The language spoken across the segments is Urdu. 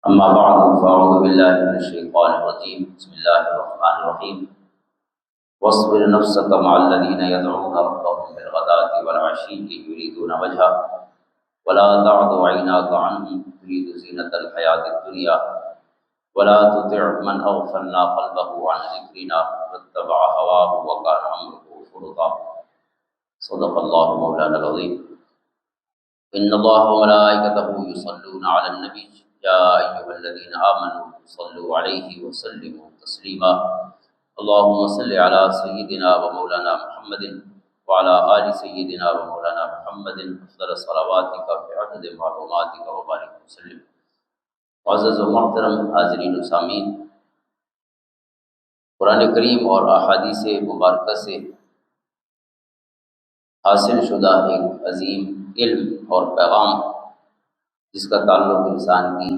أما بعد فأعوذ بالله من الشيطان الرجيم بسم الله الرحمن الرحيم واصبر نفسك مع الذين يدعون ربهم بالغداة والعشي يريدون وجهه ولا تعد عيناك عنهم تريد زينة الحياة الدنيا ولا تطع من أغفلنا قلبه عن ذكرنا واتبع هواه وكان أمره فرطا صدق الله مولانا العظيم إن الله وملائكته يصلون على النبي يا أيها الذين آمنوا صلوا عليه وسلموا تسليما اللهم صل على سيدنا ومولانا محمد وعلى آل سيدنا ومولانا محمد أفضل صلواتك بعدد معلوماتك وبارك وسلم. معزز و محترم حاضرین و سامعین، قرآن کریم اور احادیث مبارکہ سے حاصل شدہ ایک عظیم علم اور پیغام جس کا تعلق انسان کی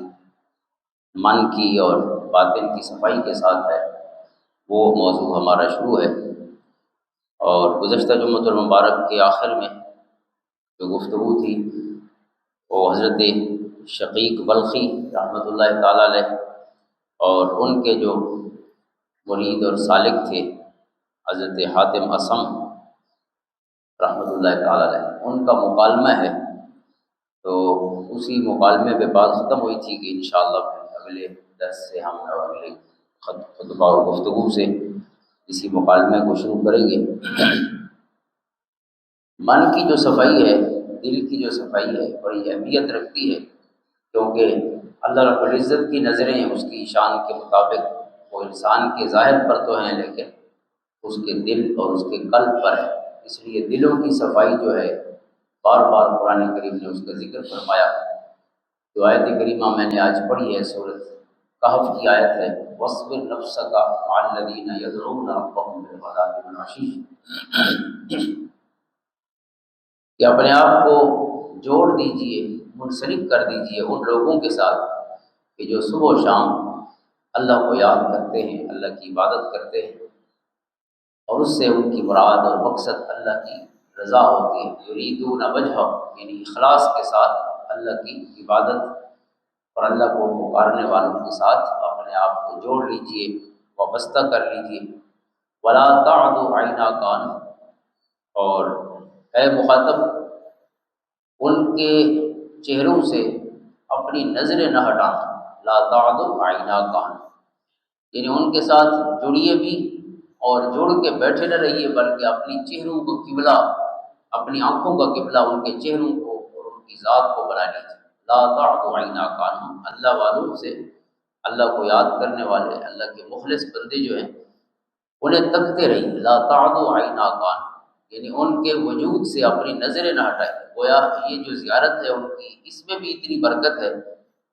من کی اور باطن کی صفائی کے ساتھ ہے، وہ موضوع ہمارا شروع ہے. اور گزشتہ جمعۃ المبارک کے آخر میں جو گفتگو تھی وہ حضرت شقیق بلخی رحمۃ اللہ تعالیٰ علیہ اور ان کے جو مرید اور سالک تھے حضرت حاتم اصم رحمۃ اللہ تعالیٰ علیہ، ان کا مکالمہ ہے. تو اسی مکالمے پہ بات ختم ہوئی تھی کہ انشاءاللہ پھر اگلے درس سے ہم اگلے خطبہ اور گفتگو سے اسی مکالمے کو شروع کریں گے. من کی جو صفائی ہے، دل کی جو صفائی ہے، بڑی اہمیت رکھتی ہے، کیونکہ اللہ رب العزت کی نظریں اس کی شان کے مطابق وہ انسان کے ظاہر پر تو ہیں لیکن اس کے دل اور اس کے قلب پر ہے. اس لیے دلوں کی صفائی جو ہے بار بار قرآن کریم نے اس کا ذکر فرمایا. جو آیت کریمہ میں نے آج پڑھی ہے سورۃ کہف کی آیت ہے، وَاصْبِرْ نَفْسَكَ مَعَ الَّذِينَ يَدْعُونَ رَبَّهُمْ بِالْغَدَاةِ وَالْعَشِيِّ، کہ اپنے آپ کو جوڑ دیجئے، منسلک کر دیجئے ان لوگوں کے ساتھ کہ جو صبح و شام اللہ کو یاد کرتے ہیں، اللہ کی عبادت کرتے ہیں اور اس سے ان کی مراد اور مقصد اللہ کی رضا ہوتی ہے. یریدون وجہ، یعنی اخلاص کے ساتھ اللہ کی عبادت اور اللہ کو پکارنے والوں کے ساتھ اپنے آپ کو جوڑ لیجئے، وابستہ کر لیجئے. ولا تعد عیناک عنہم، اور اے مخاطب ان کے چہروں سے اپنی نظریں نہ ہٹانا. لا تعد عیناک عنہم، یعنی ان کے ساتھ جڑیے بھی اور جڑ کے بیٹھے نہ رہیے، بلکہ اپنی چہروں کو قبلہ، اپنی آنکھوں کا قبلہ ان کے چہروں کو اور ان کی ذات کو بنا لیجیے. لا تعد عیناک عنہم، اللہ والوں سے، اللہ کو یاد کرنے والے، اللہ کے مخلص بندے جو ہیں انہیں تکتے رہیے. لا تعد عیناک عنہم، یعنی ان کے وجود سے اپنی نظریں نہ ہٹائیں. گویا یہ جو زیارت ہے ان کی، اس میں بھی اتنی برکت ہے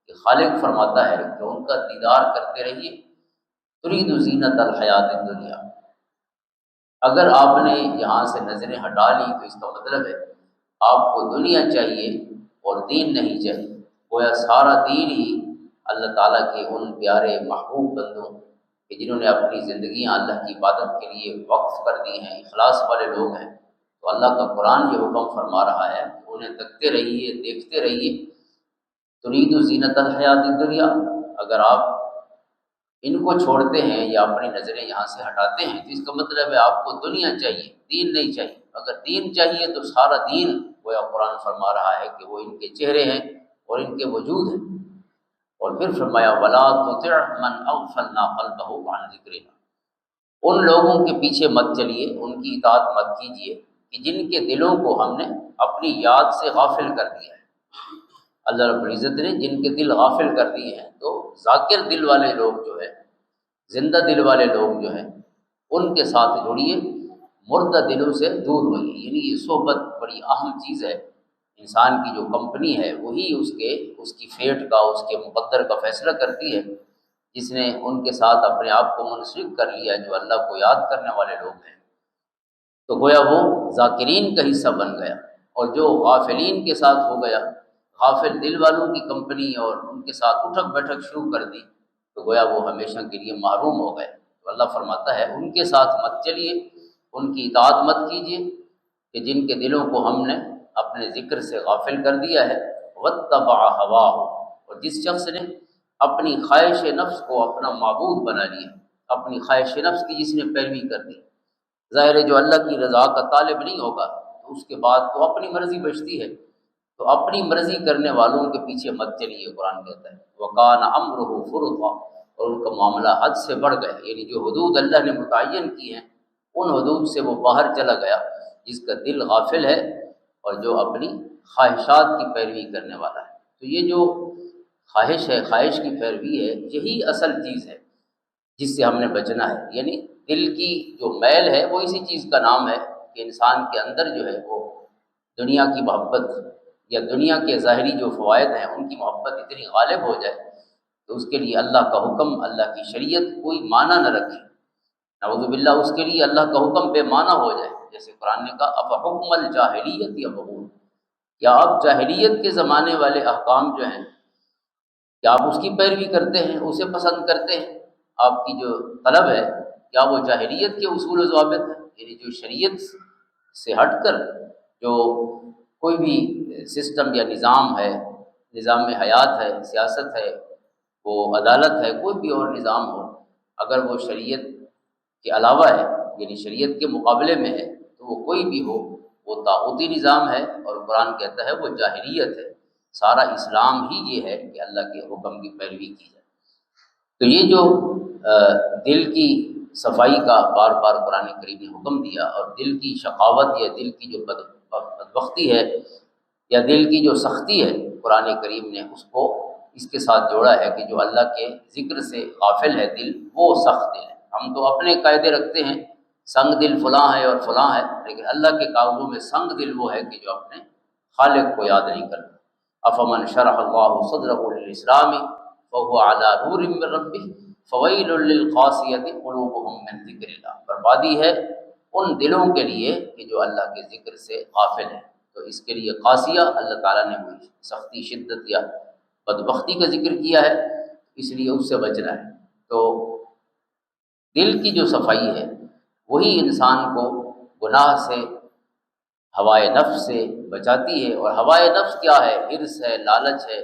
کہ خالق فرماتا ہے کہ ان کا دیدار کرتے رہیے. ترید زینت الحیات الدنیا، اگر آپ نے یہاں سے نظریں ہٹا لی تو اس کا مطلب ہے آپ کو دنیا چاہیے اور دین نہیں چاہیے. گویا سارا دین ہی اللہ تعالیٰ کے ان پیارے محبوب بندوں کہ جنہوں نے اپنی زندگیاں اللہ کی عبادت کے لیے وقف کر دی ہیں، اخلاص والے لوگ ہیں. تو اللہ کا قرآن یہ حکم فرما رہا ہے کہ انہیں تکتے رہیے، دیکھتے رہیے. ترید زینت الحیات الدنیا، اگر آپ ان کو چھوڑتے ہیں یا اپنی نظریں یہاں سے ہٹاتے ہیں تو اس کا مطلب ہے آپ کو دنیا چاہیے، دین نہیں چاہیے. اگر دین چاہیے تو سارا دین گویا قرآن فرما رہا ہے کہ وہ ان کے چہرے ہیں اور ان کے وجود ہیں. اور پھر فرمایا وَلَا تُطِعْ مَنْ أَغْفَلْنَا قَلْبَهُ عَنْ ذِكْرِنَا، ان لوگوں کے پیچھے مت چلیے، ان کی اطاعت مت کیجیے کہ جن کے دلوں کو ہم نے اپنی یاد سے غافل کر دیا ہے. اللہ رب العزت نے جن کے دل غافل کر دیے ہیں، تو ذاکر دل والے لوگ جو ہے، زندہ دل والے لوگ جو ہیں ان کے ساتھ جڑیے، مردہ دلوں سے دور ہوئیے. یعنی یہ صحبت بڑی اہم چیز ہے. انسان کی جو کمپنی ہے وہی اس کی فیٹ کا، اس کے مقدر کا فیصلہ کرتی ہے. جس نے ان کے ساتھ اپنے آپ کو منسلک کر لیا جو اللہ کو یاد کرنے والے لوگ ہیں، تو گویا وہ ذاکرین کا حصہ بن گیا. اور جو غافلین کے ساتھ ہو گیا، غافل دل والوں کی کمپنی اور ان کے ساتھ اٹھک بیٹھک شروع کر دی، تو گویا وہ ہمیشہ کے لیے محروم ہو گئے. تو اللہ فرماتا ہے ان کے ساتھ مت چلیے، ان کی اطاعت مت کیجیے کہ جن کے دلوں کو ہم نے اپنے ذکر سے غافل کر دیا ہے. واتبع ہواہ، اور جس شخص نے اپنی خواہش نفس کو اپنا معبود بنا لیا، اپنی خواہش نفس کی جس نے پیروی کر دی۔ ظاہر ہے جو اللہ کی رضا کا طالب نہیں ہوگا تو اس کے بعد تو اپنی مرضی بچتی ہے، تو اپنی مرضی کرنے والوں کے پیچھے مت چلیے، قرآن کہتا ہے وَقَانَ أَمْرُهُ فُرُطًا، اور ان کا معاملہ حد سے بڑھ گیا، یعنی جو حدود اللہ نے متعین کی ہیں ان حدود سے وہ باہر چلا گیا، جس کا دل غافل ہے اور جو اپنی خواہشات کی پیروی کرنے والا ہے۔ تو یہ جو خواہش ہے، خواہش کی پیروی ہے، یہی اصل چیز ہے جس سے ہم نے بچنا ہے۔ یعنی دل کی جو میل ہے وہ اسی چیز کا نام ہے کہ انسان کے اندر جو ہے وہ دنیا کی محبت یا دنیا کے ظاہری جو فوائد ہیں ان کی محبت اتنی غالب ہو جائے تو اس کے لیے اللہ کا حکم، اللہ کی شریعت کوئی معنی نہ رکھے، نعوذ باللہ اس کے لیے اللہ کا حکم بے معنی ہو جائے۔ جیسے قرآن نے کہا افحکم الجاہلیت یبغون، یا آپ جاہلیت کے زمانے والے احکام جو ہیں کیا آپ اس کی پیروی کرتے ہیں، اسے پسند کرتے ہیں؟ آپ کی جو طلب ہے کیا وہ جاہلیت کے اصول و ضوابط ہیں، یعنی جو شریعت سے ہٹ کر جو کوئی بھی سسٹم یا نظام ہے، نظام حیات ہے، سیاست ہے، وہ عدالت ہے، کوئی بھی اور نظام ہو، اگر وہ شریعت کے علاوہ ہے یعنی شریعت کے مقابلے میں ہے تو وہ کوئی بھی ہو وہ طاغوتی نظام ہے، اور قرآن کہتا ہے وہ جاہلیت ہے۔ سارا اسلام ہی یہ ہے کہ اللہ کے حکم کی پیروی کی جائے۔ تو یہ جو دل کی صفائی کا بار بار قرآن کریم نے حکم دیا، اور دل کی شقاوت یا دل کی جو بدبختی ہے یا دل کی جو سختی ہے، قرآن کریم نے اس کو اس کے ساتھ جوڑا ہے کہ جو اللہ کے ذکر سے غافل ہے دل، وہ سخت دل ہے۔ ہم تو اپنے قاعدے رکھتے ہیں سنگ دل فلاں ہے اور فلاں ہے، لیکن اللہ کے کاغذوں میں سنگ دل وہ ہے کہ جو اپنے خالق کو یاد نہیں کرتا۔ افمن شرح اللہ صدرہ للاسلام فهو على نور من ربه فویل للقاسیۃ قلوبهم من ذکر اللہ، بربادی ہے ان دلوں کے لیے کہ جو اللہ کے ذکر سے غافل ہیں۔ تو اس کے لیے قاسیہ، اللہ تعالیٰ نے کوئی سختی، شدت یا بدبختی کا ذکر کیا ہے، اس لیے اس سے بچنا ہے۔ تو دل کی جو صفائی ہے وہی انسان کو گناہ سے، ہوائے نفس سے بچاتی ہے۔ اور ہوائے نفس کیا ہے؟ حرص ہے، لالچ ہے،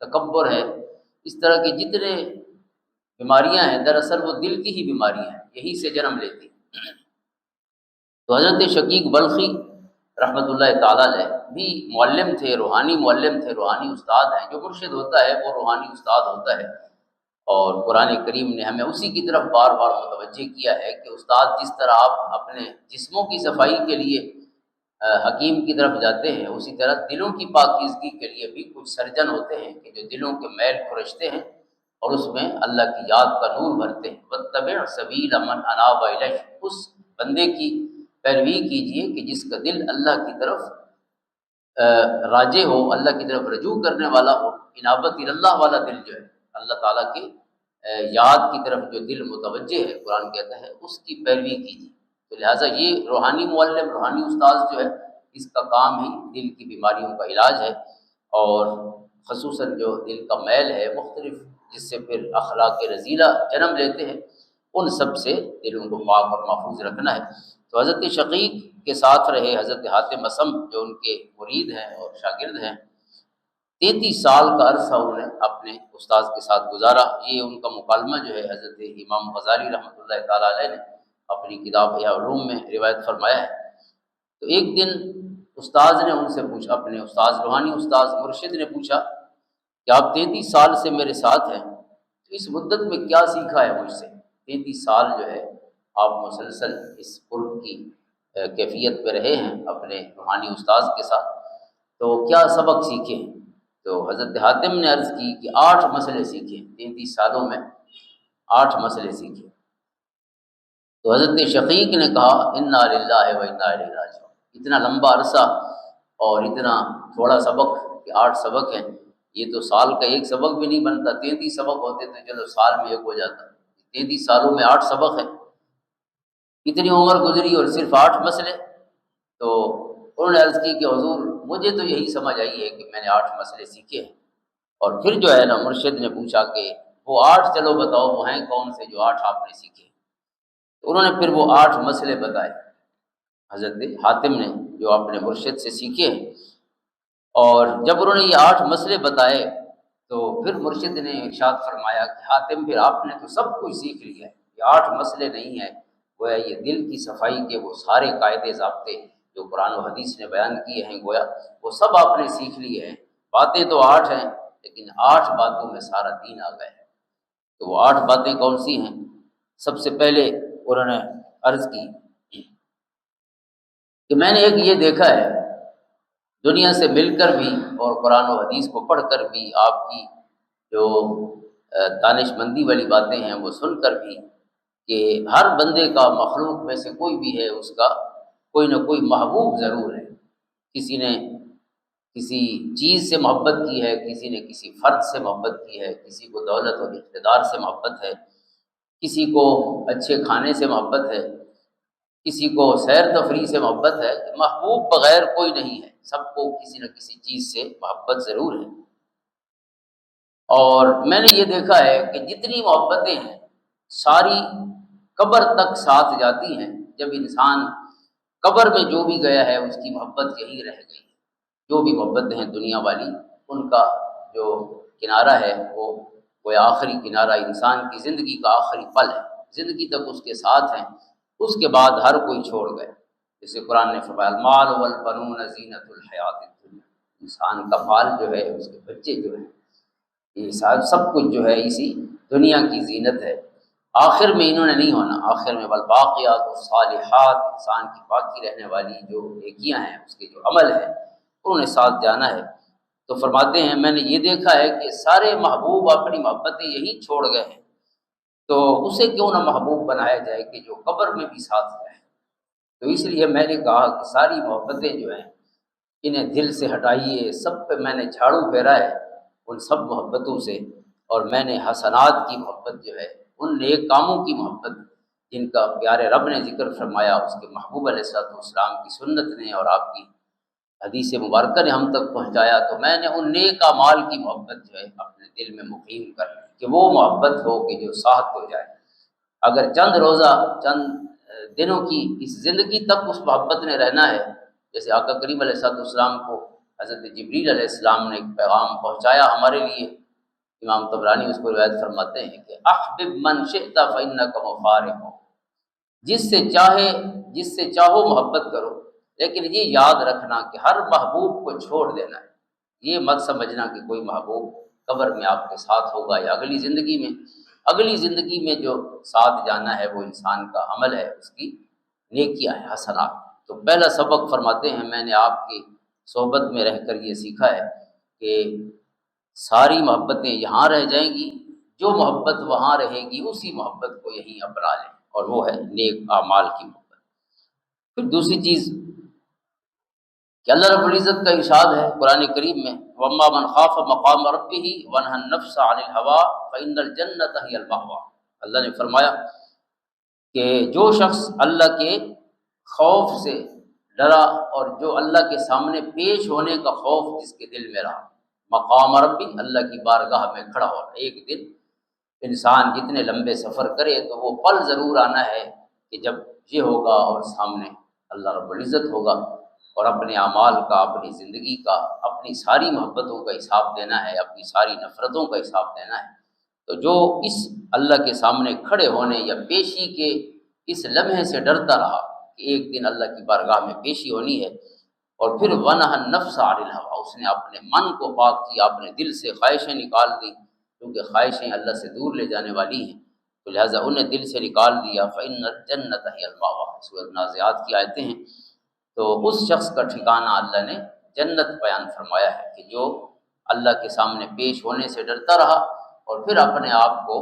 تکبر ہے، اس طرح کی جتنے بیماریاں ہیں دراصل وہ دل کی ہی بیماریاں ہیں، یہی سے جنم لیتی۔ تو حضرت شقیق بلخی رحمۃ اللہ تعالیٰ علیہ بھی معلم تھے، روحانی معلم تھے، روحانی استاد ہیں۔ جو مرشد ہوتا ہے وہ روحانی استاد ہوتا ہے، اور قرآن کریم نے ہمیں اسی کی طرف بار بار متوجہ کیا ہے کہ استاد جس طرح آپ اپنے جسموں کی صفائی کے لیے حکیم کی طرف جاتے ہیں، اسی طرح دلوں کی پاکیزگی کے لیے بھی کچھ سرجن ہوتے ہیں کہ جو دلوں کے میل کھرچتے ہیں اور اس میں اللہ کی یاد کا نور بھرتے ہیں۔ واتبع سبیل من اناب الیہ، اس بندے کی پیروی کیجیے کہ جس کا دل اللہ کی طرف راجع ہو، اللہ کی طرف رجوع کرنے والا ہو۔ انابت اللہ والا دل جو ہے، اللہ تعالیٰ کے یاد کی طرف جو دل متوجہ ہے، قرآن کہتا ہے اس کی پیروی کیجیے۔ تو لہٰذا یہ روحانی معلم، روحانی استاذ جو ہے، اس کا کام ہی دل کی بیماریوں کا علاج ہے، اور خصوصاً جو دل کا میل ہے مختلف، جس سے پھر اخلاق رذیلہ جنم لیتے ہیں، ان سب سے دلوں کو پاک اور محفوظ رکھنا ہے۔ تو حضرت شقیق کے ساتھ رہے حضرت حاتم اصم جو ان کے مرید ہیں اور شاگرد ہیں، 33 سال کا عرصہ انہوں نے اپنے استاذ کے ساتھ گزارا۔ یہ ان کا مکالمہ جو ہے حضرت امام غزالی رحمۃ اللہ تعالیٰ علیہ نے اپنی کتاب احیاء علوم میں روایت فرمایا ہے۔ تو ایک دن استاذ نے ان سے پوچھا، اپنے استاذ، روحانی استاذ مرشد نے پوچھا کہ آپ 33 سال سے میرے ساتھ ہیں، تو اس مدت میں کیا سیکھا ہے مجھ سے؟ 33 سال جو ہے آپ مسلسل اس قرب کی کیفیت پہ رہے ہیں اپنے روحانی استاذ کے ساتھ، تو کیا سبق سیکھے ہیں؟ تو حضرت حاتم نے عرض کی کہ 8 مسئلے سیکھے، 33 سالوں میں 8 مسئلے سیکھے۔ تو حضرت شقیق نے کہا انا للہ و انا الیہ راجعون، اتنا لمبا عرصہ اور اتنا تھوڑا سبق کہ 8 سبق ہیں، یہ تو سال کا ایک سبق بھی نہیں بنتا۔ 33 سبق ہوتے تو چلو سال میں ایک ہو جاتا، 33 سالوں میں 8 سبق ہیں، اتنی عمر گزری اور صرف 8 مسئلے۔ تو انہوں نے عرض کی کہ حضور مجھے تو یہی سمجھ آئی ہے کہ میں نے 8 مسئلے سیکھے ہیں۔ اور پھر جو ہے نا مرشد نے پوچھا کہ وہ 8 چلو بتاؤ وہ ہیں کون سے جو 8 آپ نے سیکھے؟ تو انہوں نے پھر وہ 8 مسئلے بتائے حضرت حاتم نے جو اپنے مرشد سے سیکھے ہیں۔ اور جب انہوں نے یہ 8 مسئلے بتائے تو پھر مرشد نے ارشاد فرمایا کہ حاتم پھر آپ نے تو سب کچھ سیکھ لیا ہے، یہ 8 مسئلے نہیں ہیں، گویا یہ دل کی صفائی کے وہ سارے قاعدے ضابطے جو قرآن و حدیث نے بیان کیے ہیں، گویا وہ سب آپ نے سیکھ لیے ہیں۔ باتیں تو 8 ہیں لیکن 8 باتوں میں سارا دین آ گیا ہے۔ تو وہ 8 باتیں کون سی ہیں؟ سب سے پہلے انہوں نے عرض کی کہ میں نے ایک یہ دیکھا ہے، دنیا سے مل کر بھی اور قرآن و حدیث کو پڑھ کر بھی، آپ کی جو دانش مندی والی باتیں ہیں وہ سن کر بھی، کہ ہر بندے کا مخلوق میں سے کوئی بھی ہے، اس کا کوئی نہ کوئی محبوب ضرور ہے۔ کسی نے کسی چیز سے محبت کی ہے، کسی نے کسی فرد سے محبت کی ہے، کسی کو دولت اور اقتدار سے محبت ہے، کسی کو اچھے کھانے سے محبت ہے، کسی کو سیر تفریح سے محبت ہے۔ محبوب بغیر کوئی نہیں ہے، سب کو کسی نہ کسی چیز سے محبت ضرور ہے۔ اور میں نے یہ دیکھا ہے کہ جتنی محبتیں ہیں ساری قبر تک ساتھ جاتی ہیں۔ جب انسان قبر میں جو بھی گیا ہے اس کی محبت یہی رہ گئی ہے۔ جو بھی محبتیں ہیں دنیا والی، ان کا جو کنارہ ہے وہ کوئی آخری کنارہ انسان کی زندگی کا آخری پل ہے، زندگی تک اس کے ساتھ ہیں، اس کے بعد ہر کوئی چھوڑ گئے۔ جیسے قرآن نے فرمایا المال والبنون زینت الحیات الدنیا، انسان کا مال جو ہے، اس کے بچے جو ہیں، یہ سب کچھ جو ہے اسی دنیا کی زینت ہے۔ آخر میں انہوں نے نہیں ہونا، آخر میں والباقیات الصالحات، انسان کی باقی رہنے والی جو نیکیاں ہیں، اس کے جو عمل ہیں، انہوں نے ساتھ جانا ہے۔ تو فرماتے ہیں میں نے یہ دیکھا ہے کہ سارے محبوب اپنی محبتیں یہی چھوڑ گئے ہیں، تو اسے کیوں نہ محبوب بنایا جائے کہ جو قبر میں بھی ساتھ رہے۔ تو اس لیے میں نے کہا کہ ساری محبتیں جو ہیں انہیں دل سے ہٹائیے، سب پہ میں نے جھاڑو پھیرا ہے ان سب محبتوں سے، اور میں نے حسنات کی محبت جو ہے، ان نیک کاموں کی محبت جن کا پیارے رب نے ذکر فرمایا، اس کے محبوب علیہ السلام کی سنت نے اور آپ کی حدیث مبارکہ نے ہم تک پہنچایا، تو میں نے ان نیک اعمال کی محبت جو ہے اپنے دل میں مقیم کر لی کہ وہ محبت ہو کہ جو ساتھ ہو جائے۔ اگر چند روزہ، چند دنوں کی اس زندگی تک اس محبت نے رہنا ہے، جیسے آقا کریم علیہ السلام کو حضرت جبریل علیہ السلام نے ایک پیغام پہنچایا ہمارے لیے، امام طبرانی اس کو روایت فرماتے ہیں کہ احبب من شئت فإنک مفارق، جس سے چاہو محبت کرو، لیکن یہ یاد رکھنا کہ ہر محبوب کو چھوڑ دینا ہے۔ یہ مت سمجھنا کہ کوئی محبوب قبر میں آپ کے ساتھ ہوگا یا اگلی زندگی میں۔ اگلی زندگی میں جو ساتھ جانا ہے وہ انسان کا عمل ہے، اس کی نیکیاں ہیں، حسنات۔ تو پہلا سبق فرماتے ہیں میں نے آپ کی صحبت میں رہ کر یہ سیکھا ہے کہ ساری محبتیں یہاں رہ جائیں گی، جو محبت وہاں رہے گی اسی محبت کو یہیں اپنا لیں، اور وہ ہے نیک اعمال کی محبت۔ پھر دوسری چیز کہ اللہ رب العزت کا ارشاد ہے قرآن کریم میں وَأَمَّا مَنْ خَافَ مَقَامَ رَبِّهِ وَنَهَى النَّفْسَ عَنِ الْهَوَىٰ فَإِنَّ الْجَنَّةَ هِيَ الْمَأْوَىٰ۔ اللہ نے فرمایا کہ جو شخص اللہ کے خوف سے ڈرا اور جو اللہ کے سامنے پیش ہونے کا خوف جس کے دل میں رہا، مقام ربی، اللہ کی بارگاہ میں کھڑا ہو رہا، ایک دن انسان جتنے لمبے سفر کرے تو وہ پل ضرور آنا ہے کہ جب یہ ہوگا اور سامنے اللہ رب العزت ہوگا، اور اپنے اعمال کا، اپنی زندگی کا، اپنی ساری محبتوں کا حساب دینا ہے، اپنی ساری نفرتوں کا حساب دینا ہے۔ تو جو اس اللہ کے سامنے کھڑے ہونے یا پیشی کے اس لمحے سے ڈرتا رہا کہ ایک دن اللہ کی بارگاہ میں پیشی ہونی ہے، اور پھر وَنَهَى النَّفْسَ عَنِ الْهَوَىٰ، اس نے اپنے من کو پاک کیا، اپنے دل سے خواہشیں نکال دی، کیونکہ خواہشیں اللہ سے دور لے جانے والی ہیں، تو لہٰذا انہیں دل سے نکال دیا۔ فَإِنَّ الْجَنَّةَ هِيَ الْمَأْوَىٰ، سورۃ نازعات کی آیتیں ہیں۔ تو اس شخص کا ٹھکانہ اللہ نے جنت بیان فرمایا ہے کہ جو اللہ کے سامنے پیش ہونے سے ڈرتا رہا اور پھر اپنے آپ کو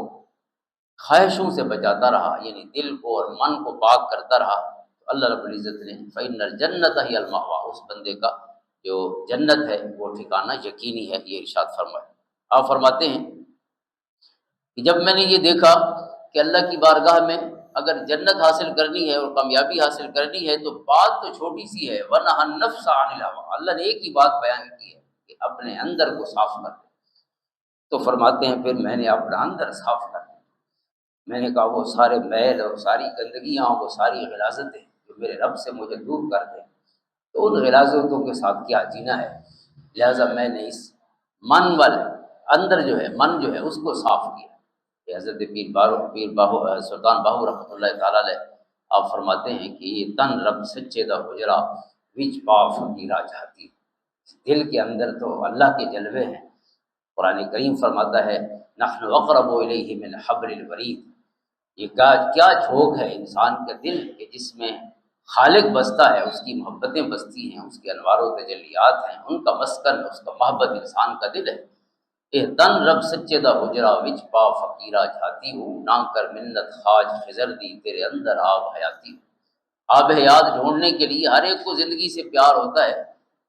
خواہشوں سے بچاتا رہا، یعنی دل کو اور من کو پاک کرتا رہا، تو اللہ رب العزت نے فَإِنَّ الْجَنَّةَ هِيَ الْمَأْوَىٰ، اس بندے کا جو جنت ہے وہ ٹھکانہ یقینی ہے، یہ ارشاد فرمایا۔ آپ فرماتے ہیں کہ جب میں نے یہ دیکھا کہ اللہ کی بارگاہ میں اگر جنت حاصل کرنی ہے اور کامیابی حاصل کرنی ہے تو بات تو چھوٹی سی ہے، وَنَهَى النَّفْسَ عَنِ الْهَوَىٰ، اللہ نے ایک ہی بات بیان کی ہے کہ اپنے اندر کو صاف کر دے۔ تو فرماتے ہیں پھر میں نے اپنا اندر صاف کر دیا، میں نے کہا وہ سارے میل اور ساری گندگیاں، وہ ساری غلاظتیں جو میرے رب سے مجھے دور کر دیں، تو ان غلاظتوں کے ساتھ کیا جینا ہے۔ لہٰذا میں نے اس من والے اندر جو ہے من جو ہے اس کو صاف کیا. کہ حضرت پیر باہو سلطان باہو رحمۃ اللہ تعالیٰ علیہ آپ فرماتے ہیں کہ یہ تن رب سچے دا حجرا وچ پا فقیرا جاتی. دل کے اندر تو اللہ کے جلوے ہیں. قرآن کریم فرماتا ہے نحن اقرب الیہ من حبل الورید. یہ کیا جھوک ہے انسان کا دل کہ جس میں خالق بستا ہے، اس کی محبتیں بستی ہیں، اس کے انوار و تجلیات ہیں، ان کا مسکن، اس کا محبت انسان کا دل ہے. اے تن رب سچے دا حجرا وچ پا فقیرا جھاتی ہوں، نہ کر منت خواج خضر دی تیرے اندر آب حیاتی. آب حیات ڈھونڈنے کے لیے ہر ایک کو زندگی سے پیار ہوتا ہے.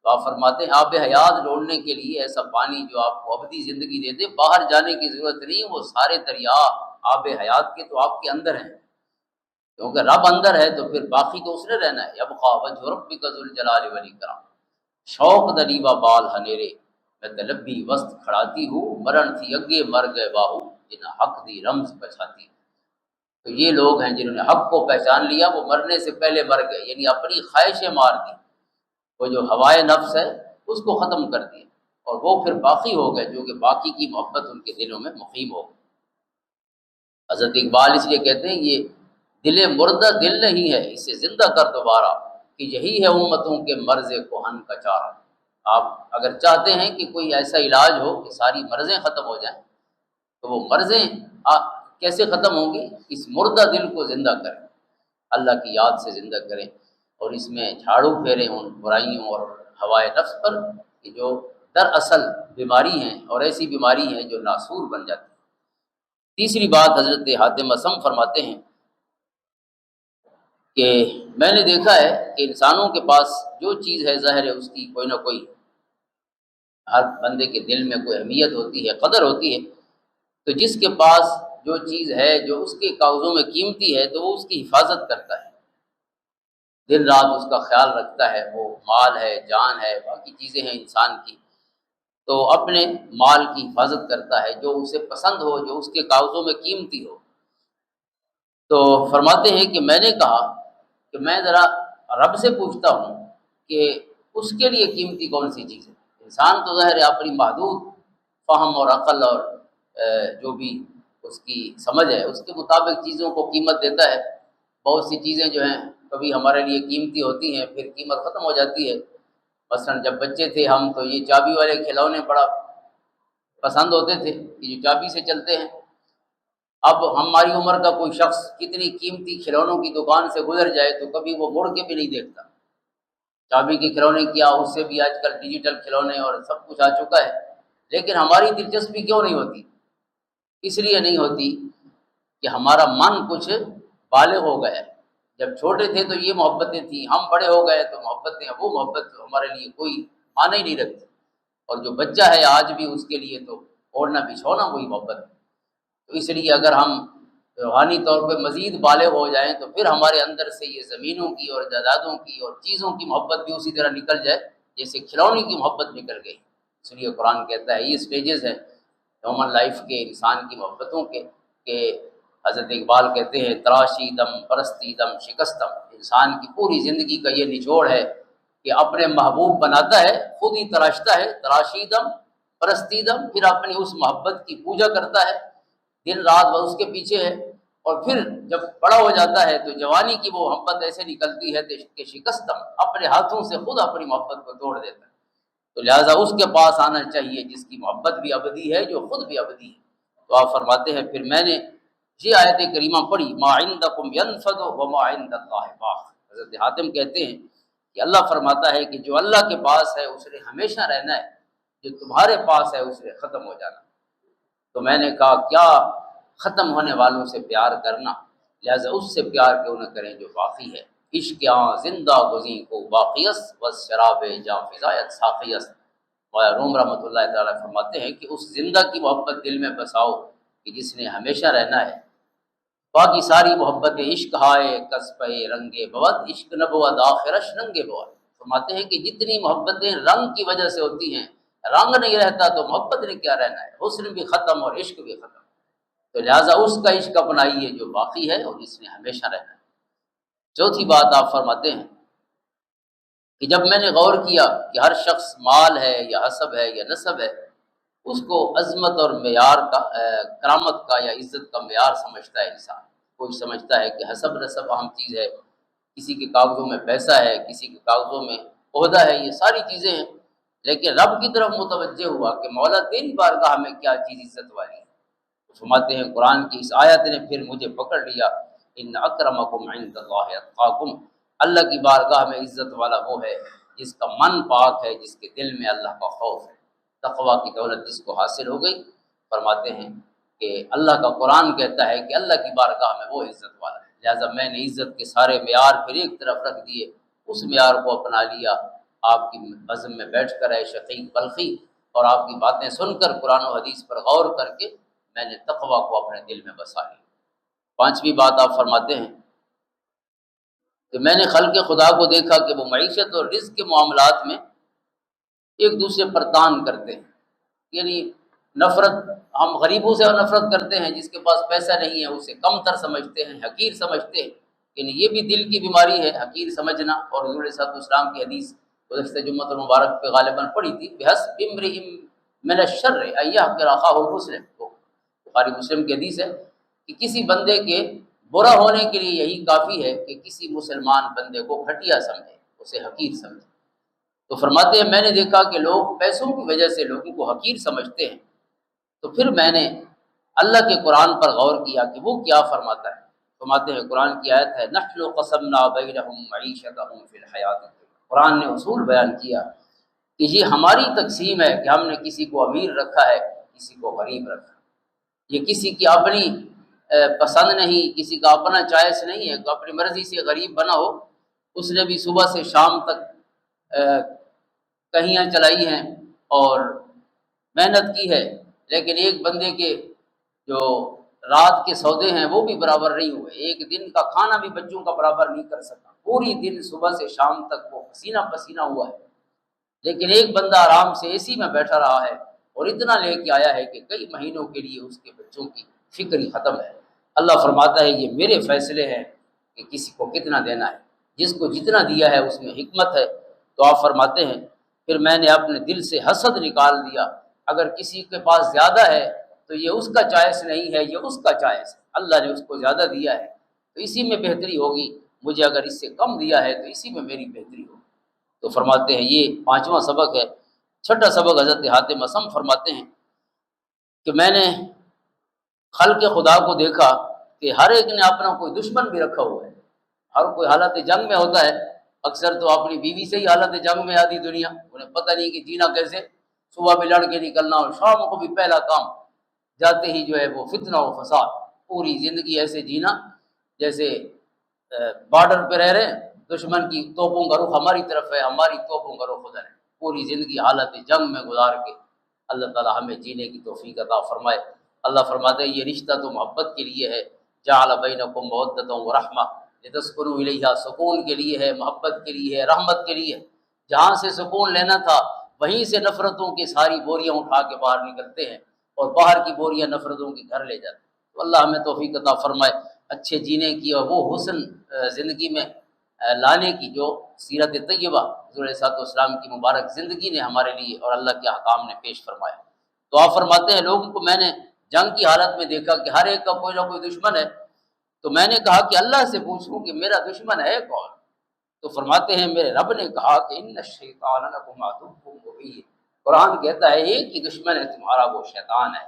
تو آپ فرماتے ہیں آب حیات ڈھونڈنے کے لیے ایسا پانی جو آپ کو ابدی زندگی دے دے، باہر جانے کی ضرورت نہیں. وہ سارے دریا آب حیات کے تو آپ کے اندر ہیں، کیونکہ رب اندر ہے تو پھر باقی تو اس نے رہنا ہے. یبقیٰ وجہ ربک ذو الجلال والاکرام. شوق دلیبا بال ہنیرے میں طلبی وسط کھڑاتی ہوں، مرن تھی اگے مر گئے باہو جنہ حق دی رمز پچھاتی. تو یہ لوگ ہیں جنہوں نے حق کو پہچان لیا، وہ مرنے سے پہلے مر گئے، یعنی اپنی خواہشیں مار دی. وہ جو ہوائے نفس ہے اس کو ختم کر دیا، اور وہ پھر باقی ہو گئے جو کہ باقی کی محبت ان کے دلوں میں مقیم ہو گئی. حضرت اقبال اس لیے کہتے ہیں یہ دل مردہ دل نہیں ہے، اسے زندہ کر دوبارہ، کہ یہی ہے امتوں کے مرض کہن کا چارہ. آپ اگر چاہتے ہیں کہ کوئی ایسا علاج ہو کہ ساری مرضیں ختم ہو جائیں، تو وہ مرضیں کیسے ختم ہوں گی؟ اس مردہ دل کو زندہ کریں، اللہ کی یاد سے زندہ کریں، اور اس میں جھاڑو پھیریں ان برائیوں اور ہوائے نفس پر کہ جو دراصل بیماری ہیں، اور ایسی بیماری ہیں جو ناسور بن جاتی ہیں. تیسری بات حضرت حاتم اسم فرماتے ہیں کہ میں نے دیکھا ہے کہ انسانوں کے پاس جو چیز ہے ظاہر ہے اس کی کوئی نہ کوئی، ہر بندے کے دل میں کوئی اہمیت ہوتی ہے، قدر ہوتی ہے. تو جس کے پاس جو چیز ہے جو اس کے کاغذوں میں قیمتی ہے تو وہ اس کی حفاظت کرتا ہے، دن رات اس کا خیال رکھتا ہے. وہ مال ہے، جان ہے، باقی چیزیں ہیں انسان کی، تو اپنے مال کی حفاظت کرتا ہے جو اسے پسند ہو، جو اس کے کاغذوں میں قیمتی ہو. تو فرماتے ہیں کہ میں نے کہا کہ میں ذرا رب سے پوچھتا ہوں کہ اس کے لیے قیمتی کون سی چیز ہے. انسان تو ظاہر ہے اپنی محدود فہم اور عقل اور جو بھی اس کی سمجھ ہے اس کے مطابق چیزوں کو قیمت دیتا ہے. بہت سی چیزیں جو ہیں کبھی ہمارے لیے قیمتی ہوتی ہیں، پھر قیمت ختم ہو جاتی ہے. مثلا جب بچے تھے ہم تو یہ چابی والے کھلونے بڑا پسند ہوتے تھے کہ جو چابی سے چلتے ہیں. اب ہماری عمر کا کوئی شخص کتنی قیمتی کھلونوں کی دکان سے گزر جائے تو کبھی وہ مڑ کے بھی نہیں دیکھتا. چابی کے کھلونے کیا، اس سے بھی آج کل ڈیجیٹل کھلونے اور سب کچھ آ چکا ہے. لیکن ہماری دلچسپی کیوں نہیں ہوتی؟ اس لیے نہیں ہوتی کہ ہمارا من کچھ بالغ ہو گیا ہے. جب چھوٹے تھے تو یہ محبتیں تھیں، ہم بڑے ہو گئے تو محبتیں، وہ محبت ہمارے لیے کوئی معنی ہی نہیں رکھتی. اور جو بچہ ہے آج بھی اس کے لیے تو اوڑھنا بچھونا وہی محبت ہے. تو اس لیے اگر ہم روحانی طور پہ مزید بالغ ہو جائیں تو پھر ہمارے اندر سے یہ زمینوں کی اور جائیدادوں کی اور چیزوں کی محبت بھی اسی طرح نکل جائے جیسے کھلونے کی محبت نکل گئی. اس لیے قرآن کہتا ہے یہ اسٹیجز ہیں ہیومن لائف کے، انسان کی محبتوں کے، کہ حضرت اقبال کہتے ہیں تراشی دم پرستی دم شکستم. انسان کی پوری زندگی کا یہ نچوڑ ہے کہ اپنے محبوب بناتا ہے، خود ہی تراشتا ہے، تراشی دم پرستی دم، پھر اپنی اس محبت کی پوجا کرتا ہے، دن رات وہ اس کے پیچھے ہے. اور پھر جب بڑا ہو جاتا ہے تو جوانی کی وہ محبت ایسے نکلتی ہے کہ شکستم، اپنے ہاتھوں سے خود اپنی محبت کو توڑ دیتا ہے. تو لہٰذا اس کے پاس آنا چاہیے جس کی محبت بھی ابدی ہے، جو خود بھی ابدی ہے. تو آپ فرماتے ہیں پھر میں نے یہ آیت کریمہ پڑھی ما عندکم ینفد وما عند اللہ باق. حضرت حاتم کہتے ہیں کہ اللہ فرماتا ہے کہ جو اللہ کے پاس ہے اس نے ہمیشہ رہنا ہے، جو تمہارے پاس ہے اس نے ختم ہو جانا. تو میں نے کہا کیا ختم ہونے والوں سے پیار کرنا، لہذا اس سے پیار کیوں نہ کریں جو باقی ہے. عشق زندہ گزیں کو باقیس و شراب جاں فضایت ساقیس. روم رحمۃ اللہ تعالیٰ فرماتے ہیں کہ اس زندہ کی محبت دل میں بساؤ کہ جس نے ہمیشہ رہنا ہے. باقی ساری محبتیں عشق ہائے کسب رنگے بود، عشق نبود آخرش رنگے بود. فرماتے ہیں کہ جتنی محبتیں رنگ کی وجہ سے ہوتی ہیں، رنگ نہیں رہتا تو محبت نے کیا رہنا ہے. حسن بھی ختم اور عشق بھی ختم. تو لہٰذا اس کا عشق اپنائیے جو باقی ہے اور جس نے ہمیشہ رہنا ہے. چوتھی بات آپ فرماتے ہیں کہ جب میں نے غور کیا کہ ہر شخص مال ہے یا حسب ہے یا نسب ہے اس کو عظمت اور معیار کا کرامت کا یا عزت کا معیار سمجھتا ہے انسان۔ کوئی سمجھتا ہے کہ حسب نسب اہم چیز ہے، کسی کے کاغذوں میں پیسہ ہے، کسی کے کاغذوں میں عہدہ ہے، یہ ساری چیزیں ہیں، لیکن رب کی طرف متوجہ ہوا کہ مولا تیری بارگاہ میں کیا چیز عزت والی ہے۔ تو فرماتے ہیں قرآن کی اس آیت نے پھر مجھے پکڑ لیا، ان اکرمکم عند اللہ اتقاکم، اللہ کی بارگاہ میں عزت والا وہ ہے جس کا من پاک ہے، جس کے دل میں اللہ کا خوف ہے، تقویٰ کی دولت جس کو حاصل ہو گئی۔ فرماتے ہیں کہ اللہ کا قرآن کہتا ہے کہ اللہ کی بارگاہ میں وہ عزت والا ہے، لہٰذا میں نے عزت کے سارے معیار پھر ایک طرف رکھ دیے، اس معیار کو اپنا لیا۔ آپ کی بزم میں بیٹھ کر ہے شقیق بلخی اور آپ کی باتیں سن کر، قرآن و حدیث پر غور کر کے میں نے تقویٰ کو اپنے دل میں بسا لیا۔ پانچویں بات آپ فرماتے ہیں کہ میں نے خلق خدا کو دیکھا کہ وہ معیشت اور رزق کے معاملات میں ایک دوسرے پر تان کرتے ہیں، یعنی نفرت، ہم غریبوں سے نفرت کرتے ہیں، جس کے پاس پیسہ نہیں ہے اسے کم تر سمجھتے ہیں، حقیر سمجھتے ہیں، یعنی یہ بھی دل کی بیماری ہے، حقیر سمجھنا۔ اور حضور صلی اللہ علیہ وسلم کی حدیث گزشتہ جمعۃ المبارک پہ غالباً پڑھی تھی، بحسب امرئ من الشر ان يحقر اخاه المسلم، تو بخاری مسلم کی حدیث ہے کہ کسی بندے کے برا ہونے کے لیے یہی کافی ہے کہ کسی مسلمان بندے کو گھٹیا سمجھے، اسے حقیر سمجھے۔ تو فرماتے ہیں میں نے دیکھا کہ لوگ پیسوں کی وجہ سے لوگوں کو حقیر سمجھتے ہیں، تو پھر میں نے اللہ کے قرآن پر غور کیا کہ وہ کیا فرماتا ہے۔ فرماتے ہیں قرآن کی آیت ہے نحن قسمنا بینہم معیشتہم فی الحیات الدنیا، قرآن نے اصول بیان کیا کہ یہ ہماری تقسیم ہے کہ ہم نے کسی کو امیر رکھا ہے، کسی کو غریب رکھا ہے، یہ کسی کی اپنی پسند نہیں، کسی کا اپنا چوائس نہیں ہے کہ اپنی مرضی سے غریب بنا ہو۔ اس نے بھی صبح سے شام تک کہیاں چلائی ہیں اور محنت کی ہے، لیکن ایک بندے کے جو رات کے سودے ہیں وہ بھی برابر نہیں ہوئے، ایک دن کا کھانا بھی بچوں کا برابر نہیں کر سکا، پوری دن صبح سے شام تک وہ پسینہ پسینہ ہوا ہے، لیکن ایک بندہ آرام سے اے سی میں بیٹھا رہا ہے اور اتنا لے کے آیا ہے کہ کئی مہینوں کے لیے اس کے بچوں کی فکر ہی ختم ہے۔ اللہ فرماتا ہے یہ میرے فیصلے ہیں کہ کسی کو کتنا دینا ہے، جس کو جتنا دیا ہے اس میں حکمت ہے۔ تو آپ فرماتے ہیں پھر میں نے اپنے دل سے حسد نکال دیا، اگر کسی کے پاس زیادہ ہے تو یہ اس کا چوائس نہیں ہے، یہ اس کا چوائس ہے، اللہ نے اس کو زیادہ دیا ہے تو اسی میں بہتری ہوگی، مجھے اگر اس سے کم دیا ہے تو اسی میں میری بہتری ہوگی۔ تو فرماتے ہیں یہ پانچواں سبق ہے۔ چھٹا سبق حضرت حاتم اسم فرماتے ہیں کہ میں نے خلق خدا کو دیکھا کہ ہر ایک نے اپنا کوئی دشمن بھی رکھا ہوا ہے، ہر کوئی حالت جنگ میں ہوتا ہے، اکثر تو اپنی بیوی سے ہی حالت جنگ میں آدھی دنیا، انہیں پتہ نہیں کہ جینا کیسے، صبح بھی لڑ کے نکلنا اور شام کو بھی پہلا کام جاتے ہی جو ہے وہ فتنہ و فساد، پوری زندگی ایسے جینا جیسے بارڈر پہ رہ رہے ہیں، دشمن کی توپوں کا رخ ہماری طرف ہے، ہماری توپوں کا رخ ادھر ہے، پوری زندگی حالت جنگ میں گزار کے اللہ تعالی ہمیں جینے کی توفیق عطا فرمائے۔ اللہ فرماتے ہیں یہ رشتہ تو محبت کے لیے ہے، جعل بینکم مودۃ و رحمہ لتسکنوا الیہا، سکون کے لیے ہے، محبت کے لیے ہے، رحمت کے لیے ہے، جہاں سے سکون لینا تھا وہیں سے نفرتوں کی ساری بوریاں اٹھا کے باہر نکلتے ہیں اور باہر کی بوریاں نفرتوں کی گھر لے جاتے ہیں۔ تو اللہ ہمیں توفیق عطا فرمائے اچھے جینے کی اور وہ حسن زندگی میں لانے کی جو سیرت طیبہ حضور علیہ السلام کی مبارک زندگی نے ہمارے لیے اور اللہ کے احکام نے پیش فرمایا۔ تو آپ فرماتے ہیں لوگوں کو میں نے جنگ کی حالت میں دیکھا کہ ہر ایک کا کوئی نہ کوئی دشمن ہے، تو میں نے کہا کہ اللہ سے پوچھوں کہ میرا دشمن ہے کون؟ تو فرماتے ہیں میرے رب نے کہا کہ ان الشیطان لکم عدو مبین، قرآن کہتا ہے ایک ہی دشمن ہے تمہارا، وہ شیطان ہے،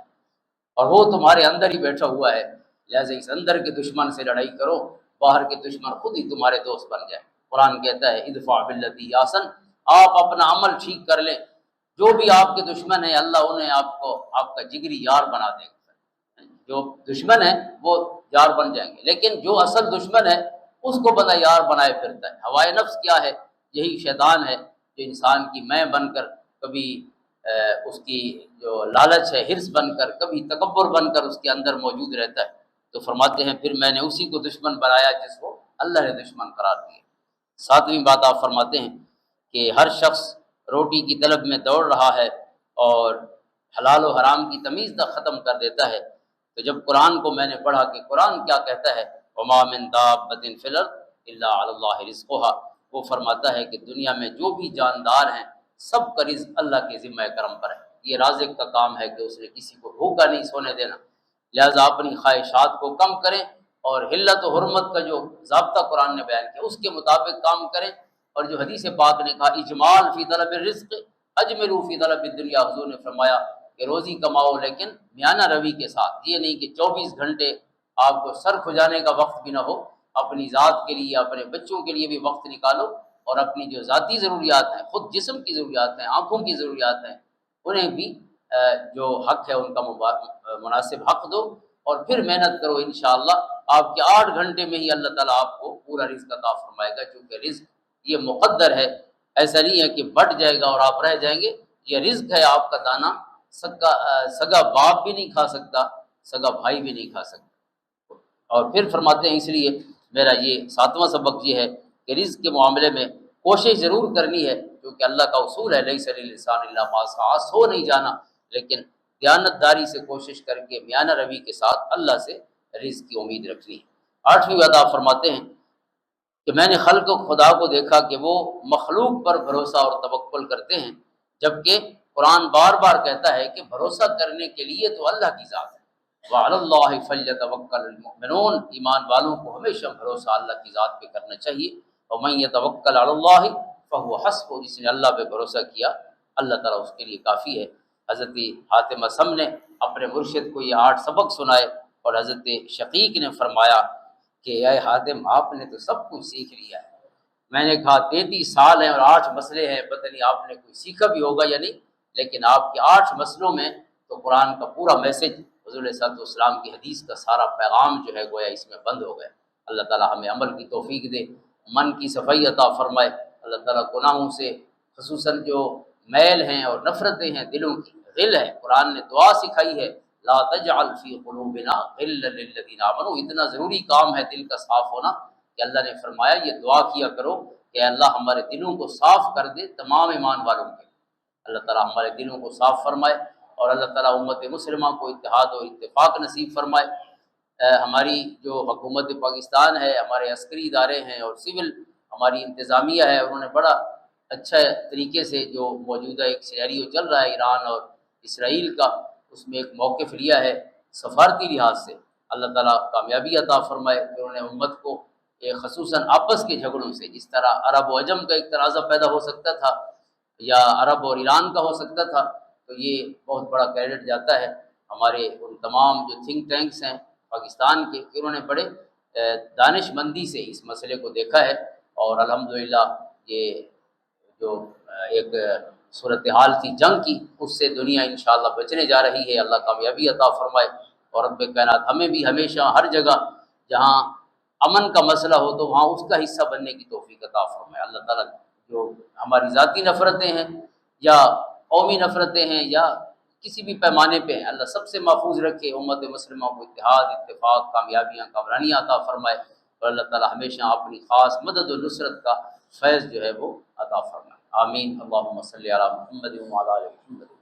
اور وہ تمہارے اندر ہی بیٹھا ہوا ہے، لہٰذا اس اندر کے دشمن سے لڑائی کرو، باہر کے دشمن خود ہی تمہارے دوست بن جائیں۔ قرآن کہتا ہے ادفع باللتی ہی احسن، آپ اپنا عمل ٹھیک کر لیں، جو بھی آپ کے دشمن ہیں اللہ انہیں آپ کو آپ کا جگری یار بنا دے گا، جو دشمن ہے وہ یار بن جائیں گے، لیکن جو اصل دشمن ہے اس کو بندہ یار بنائے پھرتا ہے۔ ہوائے نفس کیا ہے؟ یہی شیطان ہے جو انسان کی میں بن کر، کبھی اس کی جو لالچ ہے حرص بن کر، کبھی تکبر بن کر اس کے اندر موجود رہتا ہے۔ تو فرماتے ہیں پھر میں نے اسی کو دشمن بنایا جس کو اللہ نے دشمن قرار دیا۔ ساتویں بات آپ فرماتے ہیں کہ ہر شخص روٹی کی طلب میں دوڑ رہا ہے اور حلال و حرام کی تمیز تک ختم کر دیتا ہے۔ تو جب قرآن کو میں نے پڑھا کہ قرآن کیا کہتا ہے وما من دابۃ فی الارض الا علی اللہ رزقها، وہ فرماتا ہے کہ دنیا میں جو بھی جاندار ہیں سب کا رزق اللہ کے ذمہ کرم پر ہے، یہ رازق کا کام ہے کہ اس نے کسی کو بھوکا نہیں سونے دینا، لہذا اپنی خواہشات کو کم کریں اور حلت و حرمت کا جو ضابطہ قرآن نے بیان کیا اس کے مطابق کام کریں، اور جو حدیث پاک نے کہا اجمال فی طلب الرزق اجملوا فی طلب الدنیا، حضور نے فرمایا کہ روزی کماؤ لیکن میانہ روی کے ساتھ، یہ نہیں کہ 24 گھنٹے آپ کو سر کھجانے کا وقت بھی نہ ہو، اپنی ذات کے لیے اپنے بچوں کے لیے بھی وقت نکالو، اور اپنی جو ذاتی ضروریات ہیں، خود جسم کی ضروریات ہیں، آنکھوں کی ضروریات ہیں، انہیں بھی جو حق ہے ان کا مناسب حق دو، اور پھر محنت کرو، انشاءاللہ آپ کے 8 گھنٹے میں ہی اللہ تعالیٰ آپ کو پورا رزق عطا فرمائے گا، کیونکہ رزق یہ مقدر ہے، ایسا نہیں ہے کہ بٹ جائے گا اور آپ رہ جائیں گے، یہ رزق ہے آپ کا دانا، سگا باپ بھی نہیں کھا سکتا، سگا بھائی بھی نہیں کھا سکتا۔ اور پھر فرماتے ہیں اس لیے میرا یہ 7واں سبق یہ ہے کہ رزق کے معاملے میں کوشش ضرور کرنی ہے، کیونکہ اللہ کا اصول ہے لیس للانسان الا ما سعی، سو نہیں جانا، لیکن دیانت داری سے کوشش کر کے میانہ روی کے ساتھ اللہ سے رزق کی امید رکھنی ہے۔ 8ویں وعدہ فرماتے ہیں کہ میں نے خلق و خدا کو دیکھا کہ وہ مخلوق پر بھروسہ اور توکل کرتے ہیں، جبکہ قرآن بار بار کہتا ہے کہ بھروسہ کرنے کے لیے تو اللہ کی ذات ہے، وعلی اللہ فلیتوکل المؤمنون، ایمان والوں کو ہمیشہ بھروسہ اللہ کی ذات پہ کرنا چاہیے، ومن یتوکل علی اللہ فہو حسبہ، جس نے اللہ پہ بھروسہ کیا اللہ تعالیٰ اس کے لیے کافی ہے۔ حضرت حاتم اصم نے اپنے مرشد کو یہ 8 سبق سنائے، اور حضرت شقیق نے فرمایا کہ اے حاتم آپ نے تو سب کچھ سیکھ لیا ہے۔ میں نے کہا 33 سال ہیں اور 8 مسئلے ہیں، پتہ نہیں آپ نے کوئی سیکھا بھی ہوگا یا نہیں، لیکن آپ کے 8 مسئلوں میں تو قرآن کا پورا میسج، حضور صلی اللہ علیہ وسلم کی حدیث کا سارا پیغام جو ہے گویا اس میں بند ہو گیا۔ اللہ تعالیٰ ہمیں عمل کی توفیق دے، من کی صفائی عطا فرمائے، اللہ تعالیٰ گناہوں سے خصوصاً جو میل ہیں اور نفرتیں ہیں، دلوں کی غل ہے، قرآن نے دعا سکھائی ہے لا تجعل فی قلوبنا غلا للذین آمنوا، اتنا ضروری کام ہے دل کا صاف ہونا کہ اللہ نے فرمایا یہ دعا کیا کرو کہ اللہ ہمارے دلوں کو صاف کر دے تمام ایمان والوں کے، اللہ تعالیٰ ہمارے دلوں کو صاف فرمائے، اور اللہ تعالیٰ امت مسلمہ کو اتحاد و اتفاق نصیب فرمائے۔ ہماری جو حکومت پاکستان ہے، ہمارے عسکری ادارے ہیں اور سول ہماری انتظامیہ ہے، انہوں نے بڑا اچھا طریقے سے جو موجودہ ایک سینیریو چل رہا ہے ایران اور اسرائیل کا، اس میں ایک موقف لیا ہے سفارتی لحاظ سے، اللہ تعالیٰ کامیابی عطا فرمائے کہ انہوں نے امت کو خصوصاً آپس کے جھگڑوں سے، جس طرح عرب و عجم کا ایک تنازع پیدا ہو سکتا تھا یا عرب اور ایران کا ہو سکتا تھا، تو یہ بہت بڑا کریڈٹ جاتا ہے ہمارے ان تمام جو تھنک ٹینکس ہیں پاکستان کے، کہ انہوں نے بڑے دانش مندی سے اس مسئلے کو دیکھا ہے، اور الحمدللہ یہ جو ایک صورتحال تھی جنگ کی، اس سے دنیا انشاءاللہ بچنے جا رہی ہے، اللہ کامیابی عطا فرمائے، اور رب کائنات ہمیں بھی ہمیشہ ہر جگہ جہاں امن کا مسئلہ ہو تو وہاں اس کا حصہ بننے کی توفیق عطا فرمائے۔ اللہ تعالیٰ جو ہماری ذاتی نفرتیں ہیں یا قومی نفرتیں ہیں یا کسی بھی پیمانے پہ ہیں، اللہ سب سے محفوظ رکھے، امت مسلمہ کو اتحاد، اتفاق، کامیابیاں، کامرانیاں عطا فرمائے، اور اللہ تعالیٰ ہمیشہ اپنی خاص مدد و نصرت کا فیض جو ہے وہ عطا فرمائے۔ آمین۔ اللہم صلی علی محمد وعلی آل محمد۔